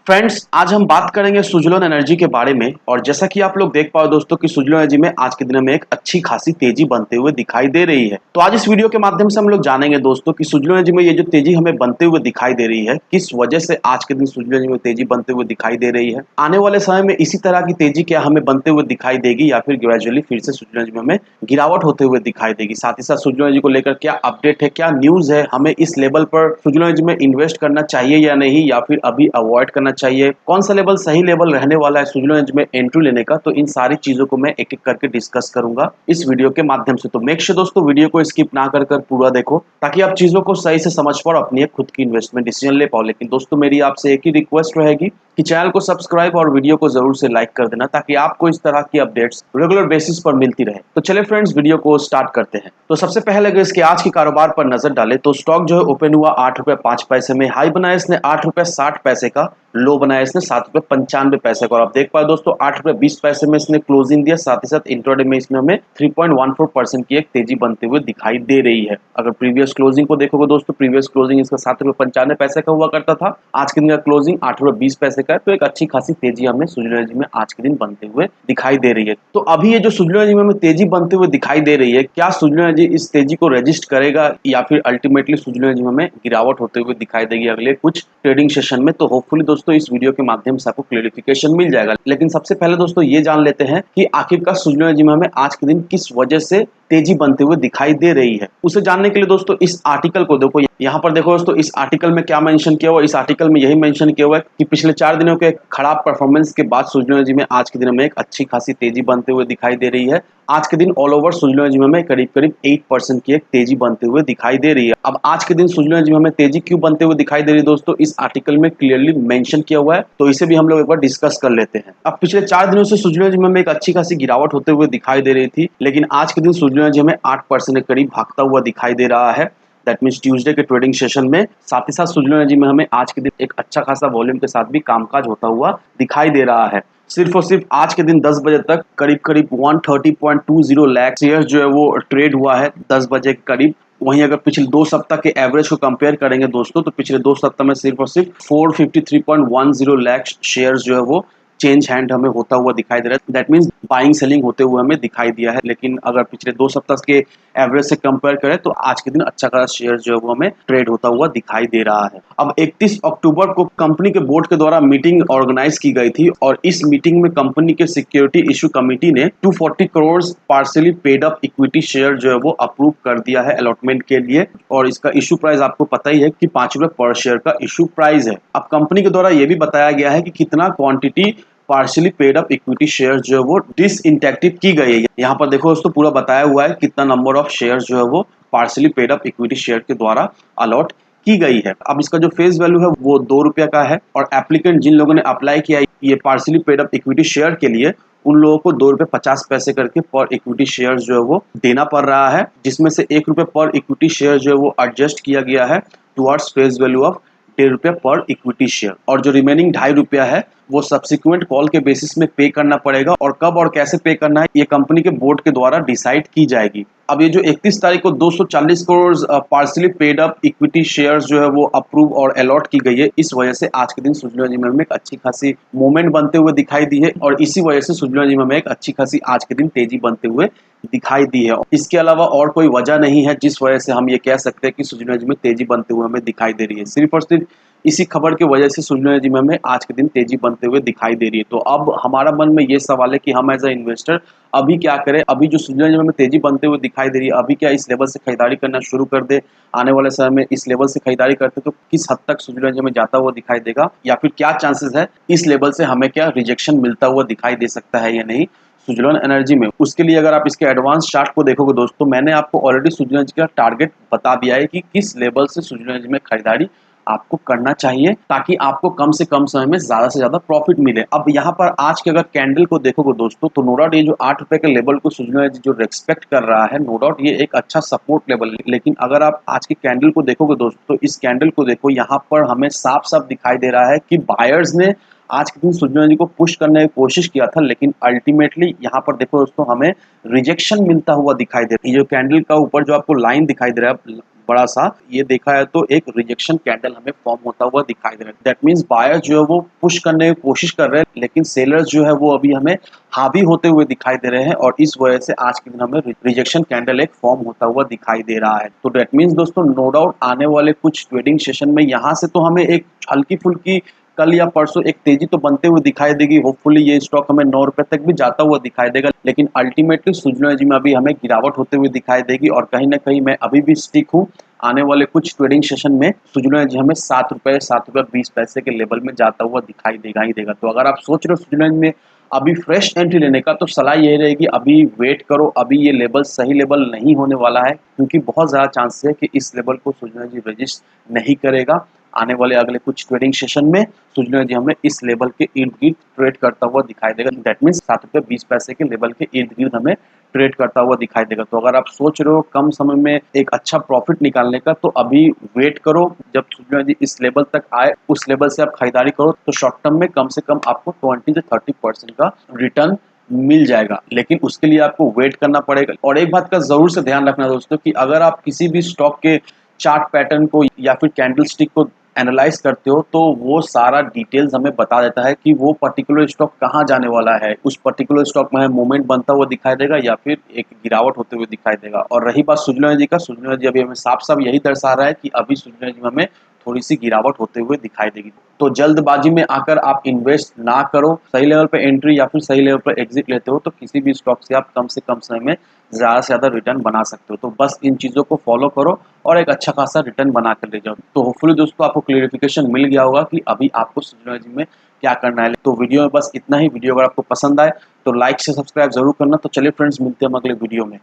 Friends, आज हम बात करेंगे सुज़लोन एनर्जी के बारे में। और जैसा कि आप लोग देख पाओ दोस्तों कि सुज़लोन एनर्जी में आज के दिन में एक अच्छी खासी तेजी बनते हुए दिखाई दे रही है। तो आज इस वीडियो के माध्यम से हम लोग जानेंगे दोस्तों कि सुज़लोन एनर्जी में ये जो तेजी हमें बनते हुए दिखाई दे रही है, किस वजह से आज के दिन सुज़लोन एनर्जी में तेजी बनते हुए दिखाई दे रही है। आने वाले समय में इसी तरह की तेजी क्या हमें बनते हुए दिखाई देगी या फिर ग्रेजुअली फिर से सुज़लोन एनर्जी में हमें गिरावट होते हुए दिखाई देगी। साथ ही साथ सुज़लोन एनर्जी को लेकर क्या अपडेट है, क्या न्यूज़ है, हमें इस लेवल पर सुज़लोन एनर्जी में इन्वेस्ट करना चाहिए या नहीं, या फिर अभी अवॉइड करना चाहिए, कौन सा लेवल सही लेवल रहने वाला है सुज़लोन एनर्जी में एंट्री लेने का। तो इन सारी चीजों को मैं एक एक करके डिस्कस करूंगा इस वीडियो के माध्यम से। तो मेक श्योर दोस्तों वीडियो को स्किप ना कर पूरा देखो, ताकि आप चीजों को सही से समझ पाओ और अपनी एक खुद की इन्वेस्टमेंट डिसीजन ले पाओ। लेकिन दोस्तों मेरी आपसे एक ही रिक्वेस्ट रहेगी कि चैनल को सब्सक्राइब और वीडियो को जरूर से लाइक कर देना, ताकि आपको इस तरह की अपडेट्स रेगुलर बेसिस पर मिलती रहे। तो चलिए फ्रेंड्स, वीडियो को स्टार्ट करते हैं। तो सबसे पहले अगर इसके आज के कारोबार पर नजर डालें तो स्टॉक जो है ओपन हुआ 8 रुपए 5 पैसे में, हाई बनाया इसने 8 रुपए 60 पैसे का, लो बनाया इसने 7 रुपए 95 पैसे का। और आप देख पाए दोस्तों 8 रुपए 20 पैसे में इसने क्लोजिंग दिया। साथ ही साथ इंट्राडे में इसमें हमें 3.14% की एक तेजी बनते हुए दिखाई दे रही है। अगर प्रीवियस क्लोजिंग को देखोगे दोस्तों, प्रीवियस क्लोजिंग इसका 7 रुपए 95 पैसे का हुआ करता था, आज के दिन का क्लोजिंग 8 रुपए 20 पैसे का है। तो एक अच्छी खासी तेजी हमें सुज़लोन एनर्जी में आज के दिन बनते हुए दिखाई दे रही है। तो अभी ये जो सुज़लोन एनर्जी में हमें तेजी बनते हुए दिखाई दे रही है, क्या सुज़लोन एनर्जी इस तेजी को रजिस्ट करेगा या फिर अल्टीमेटली सुज़लोन एनर्जी में हमें गिरावट होते हुए दिखाई देगी अगले कुछ ट्रेडिंग सेशन में। तो होपफुली दोस्तों इस वीडियो के माध्यम से आपको क्लेरिफिकेशन मिल जाएगा। लेकिन सबसे पहले दोस्तों ये जान लेते हैं कि आखिरकार सुज़लोन एनर्जी में हमें आज के दिन किस वजह से तेजी बनते हुए दिखाई दे रही है। उसे जानने के लिए दोस्तों इस आर्टिकल को देखो, यहाँ पर देखो दोस्तों इस आर्टिकल में क्या मेंशन किया हुआ है। इस आर्टिकल में यही मेंशन किया हुआ है कि पिछले 4 दिनों के खराब परफॉर्मेंस के बाद सुज़लोन एनर्जी में आज के दिन में एक अच्छी खासी तेजी बनते हुए दिखाई दे रही है। आज के दिन ऑल ओवर सुज़लोन एनर्जी में हमें करीब करीब 8% की एक तेजी बनते हुए दिखाई दे रही है। अब आज के दिन सुज़लोन एनर्जी में हमें तेजी क्यों बनते हुए दिखाई दे रही है दोस्तों, इस आर्टिकल में क्लियरली मेंशन किया हुआ है। तो इसे भी हम लोग एक बार डिस्कस कर लेते हैं। अब पिछले 4 दिनों से सुज़लोन एनर्जी में हमें एक अच्छी खासी गिरावट होते हुए दिखाई दे रही थी, लेकिन आज के दिन सुज़लोन एनर्जी हमें 8% के करीब भागता हुआ दिखाई दे रहा है। दैट मीन्स ट्यूसडे के ट्रेडिंग सेशन में। साथ ही साथ सुज़लोन एनर्जी में हमें आज के दिन एक अच्छा खासा वॉल्यूम के साथ भी कामकाज होता हुआ दिखाई दे रहा है। सिर्फ और सिर्फ आज के दिन 10 बजे तक करीब करीब 130.20 लाख शेयर जो है वो ट्रेड हुआ है 10 बजे के करीब। वहीं अगर पिछले 2 सप्ताह के एवरेज को कंपेयर करेंगे दोस्तों, तो पिछले 2 सप्ताह में सिर्फ और सिर्फ 453.10 लाख शेयर जो है वो चेंज हैंड हमें होता हुआ दिखाई दे रहा है। दैट मीन्स बाइंग सेलिंग होते हुए हमें दिखाई दिया है। लेकिन अगर पिछले 2 सप्ताह के एवरेज से कंपेयर करें तो आज के दिन अच्छा खासा शेयर जो है वो हमें ट्रेड होता हुआ दिखाई दे रहा है। अब 31 अक्टूबर को कंपनी के बोर्ड के द्वारा मीटिंग ऑर्गेनाइज की गई थी, और इस मीटिंग में कंपनी के सिक्योरिटी इशू कमेटी ने 240 crore partly paid up equity share जो है वो अप्रूव कर दिया है अलॉटमेंट के लिए। और इसका इशू प्राइस आपको पता ही है कि 5 रुपए पर शेयर का इशू प्राइस है। अब कंपनी के द्वारा यह भी बताया गया है कि कितना quantity partially paid up equity share जो है वो डिसइंटेक्टिव की गई है। यहाँ पर देखो दोस्तों पूरा बताया हुआ है कितना नंबर ऑफ शेयर जो है वो partially paid up equity share के द्वारा अलॉट की गई है। अब इसका जो फेस वैल्यू है वो 2 रुपया का है, और एप्लीकेंट जिन लोगों ने अप्लाई किया ये partially paid up equity share के लिए, उन लोगों को 2 रुपए 50 पैसे करके पर इक्विटी शेयर जो है वो देना पड़ रहा है, जिसमें से 1 रुपये पर इक्विटी शेयर जो है वो एडजस्ट किया गया है टुवर्ड्स फेस वैल्यू ऑफ 1.5 रुपया पर इक्विटी शेयर। और जो रिमेनिंग 2.5 रुपया है वो सब्सिक्वेंट कॉल के बेसिस में पे करना पड़ेगा, और कब और कैसे पे करना है ये कंपनी के बोर्ड के द्वारा डिसाइड की जाएगी। अब ये जो 31 तारीख को 240 crore partly paid up equity shares जो है वो अप्रूव और अलॉट की गई है, इस वजह से आज के दिन सुज़लोन एनर्जी में एक अच्छी खासी मूवमेंट बनते हुए दिखाई दी है, और इसी वजह से सुज़लोन एनर्जी में एक अच्छी खासी आज के दिन तेजी बनते हुए दिखाई दी है। इसके अलावा और कोई वजह नहीं है जिस वजह से हम ये कह सकते हैं कि सुज़लोन एनर्जी में तेजी बनते हुए हमें दिखाई दे रही है। सिर्फ और सिर्फ इसी खबर की वजह से सुज़लोन एनर्जी में हमें आज के दिन तेजी बनते हुए दिखाई दे रही है। तो अब हमारा मन में ये सवाल है कि हम एज अ इन्वेस्टर अभी क्या करें। अभी जो सुज़लोन एनर्जी में तेजी बनते हुए दिखाई दे रही है, अभी क्या इस लेवल से खरीदारी करना शुरू कर दे, आने वाले समय में इस लेवल से खरीदारी करते तो किस हद तक सुज़लोन एनर्जी में जाता हुआ दिखाई देगा, या फिर क्या चांसेस है इस लेवल से हमें क्या रिजेक्शन मिलता हुआ दिखाई दे सकता है या नहीं सुज़लोन एनर्जी में। उसके लिए अगर आप इसके एडवांस चार्ट को देखोगे दोस्तों, मैंने आपको ऑलरेडी सुज़लोन एनर्जी का टारगेट बता दिया है कि किस लेवल से सुज़लोन एनर्जी में खरीदारी आपको करना चाहिए, ताकि आपको कम से कम समय में ज्यादा से ज्यादा प्रॉफिट मिले। अब यहाँ पर आज के अगर कैंडल को देखोगे दोस्तों, तो नो डाउट ये जो 8 रुपए के लेवल को सुज़लोन एनर्जी जो रेस्पेक्ट कर रहा है, नो डाउट ये एक अच्छा सपोर्ट लेवल है। लेकिन अगर आप आज के कैंडल को देखोगे दोस्तों, तो इस कैंडल को देखो, यहाँ पर हमें साफ साफ दिखाई दे रहा है कि बायर्स ने आज के दिन सुज़लोन एनर्जी को पुश करने की कोशिश किया था, लेकिन अल्टीमेटली यहाँ पर देखो दोस्तों हमें रिजेक्शन मिलता हुआ दिखाई दे रहा है। ये जो कैंडल का ऊपर जो आपको लाइन दिखाई दे रहा है, बड़ा सा ये देखा है तो एक रिजेक्शन कैंडल हमें फॉर्म होता हुआ दिखाई दे रहा है। दैट मीन्स बायर जो है वो पुश करने की कोशिश कर रहे हैं, लेकिन सेलर्स जो है वो अभी हमें हावी होते हुए दिखाई दे रहे हैं और इस वजह से आज के दिन हमें रिजेक्शन कैंडल एक फॉर्म होता हुआ दिखाई दे रहा है। तो दैट मीन्स दोस्तों नो डाउट आने वाले कुछ ट्रेडिंग सेशन में यहाँ से तो हमें एक हल्की फुल्की कल या परसों एक तेजी तो बनते हुए दिखाई देगी। होपफुली ये स्टॉक हमें 9 रुपए तक भी जाता हुआ दिखाई देगा, लेकिन अल्टीमेटली सुज़लोन एनर्जी में अभी हमें गिरावट होते हुए दिखाई देगी और कहीं ना कहीं मैं अभी भी स्टिक हूँ। आने वाले कुछ ट्रेडिंग सेशन में सुज़लोन एनर्जी हमें 7 रुपए 20 पैसे के लेवल में जाता हुआ दिखाई देगा ही देगा। तो अगर आप सोच रहे हो सुज़लोन एनर्जी में अभी फ्रेश एंट्री लेने का, तो सलाह यही रहेगी अभी वेट करो। अभी ये लेवल सही लेवल नहीं होने वाला है, क्योंकि बहुत ज़्यादा चांस है कि इस लेवल को सुज़लोन एनर्जी रजिस्ट नहीं करेगा। आने वाले अगले कुछ ट्रेडिंग सेशन में सुज़लोन एनर्जी हमें इस लेवल के इर्द गिर्द ट्रेड करता हुआ दिखाई देगा। दैट मीन्स 7 रुपए 20 पैसे के लेवल के इर्द गिर्द हमें ट्रेड करता हुआ दिखाई देगा। तो अगर आप सोच रहे हो कम समय में एक अच्छा प्रॉफिट निकालने का, तो अभी वेट करो। जब सुज़लोन एनर्जी इस लेवल तक आए, उस लेवल से आप खरीदारी करो, तो शॉर्ट टर्म में कम से कम आपको 20 से 30% का रिटर्न मिल जाएगा, लेकिन उसके लिए आपको वेट करना पड़ेगा। और एक बात का जरूर से ध्यान रखना दोस्तों कि अगर आप किसी भी स्टॉक के चार्ट पैटर्न को या फिर कैंडल स्टिक को एनालाइज करते हो, तो वो सारा डिटेल्स हमें बता देता है कि वो पर्टिकुलर स्टॉक कहाँ जाने वाला है। उस पर्टिकुलर स्टॉक में मूवमेंट बनता हुआ दिखाई देगा या फिर एक गिरावट होते हुए दिखाई देगा। और रही बात सुज़लोन एनर्जी का, सुज़लोन एनर्जी अभी हमें साफ साफ यही दर्शा रहा है कि अभी सुज़लोन एनर्जी में हमें थोड़ी सी गिरावट होते हुए दिखाई देगी। तो जल्दबाजी में आकर आप इन्वेस्ट ना करो। सही लेवल पे एंट्री या फिर सही लेवल पे एग्जिट लेते हो, तो किसी भी स्टॉक से आप कम समय में ज़्यादा से ज़्यादा रिटर्न बना सकते हो। तो बस इन चीज़ों को फॉलो करो और एक अच्छा खासा रिटर्न बना कर ले जाओ। तो होपफुली दोस्तों आपको क्लियरिफिकेशन मिल गया होगा कि अभी आपको सुज़लोन एनर्जी में क्या करना है। तो वीडियो में बस इतना ही। वीडियो अगर आपको पसंद आए तो लाइक से सब्सक्राइब जरूर करना। तो चलिए फ्रेंड्स, मिलते हैं हम अगले वीडियो में।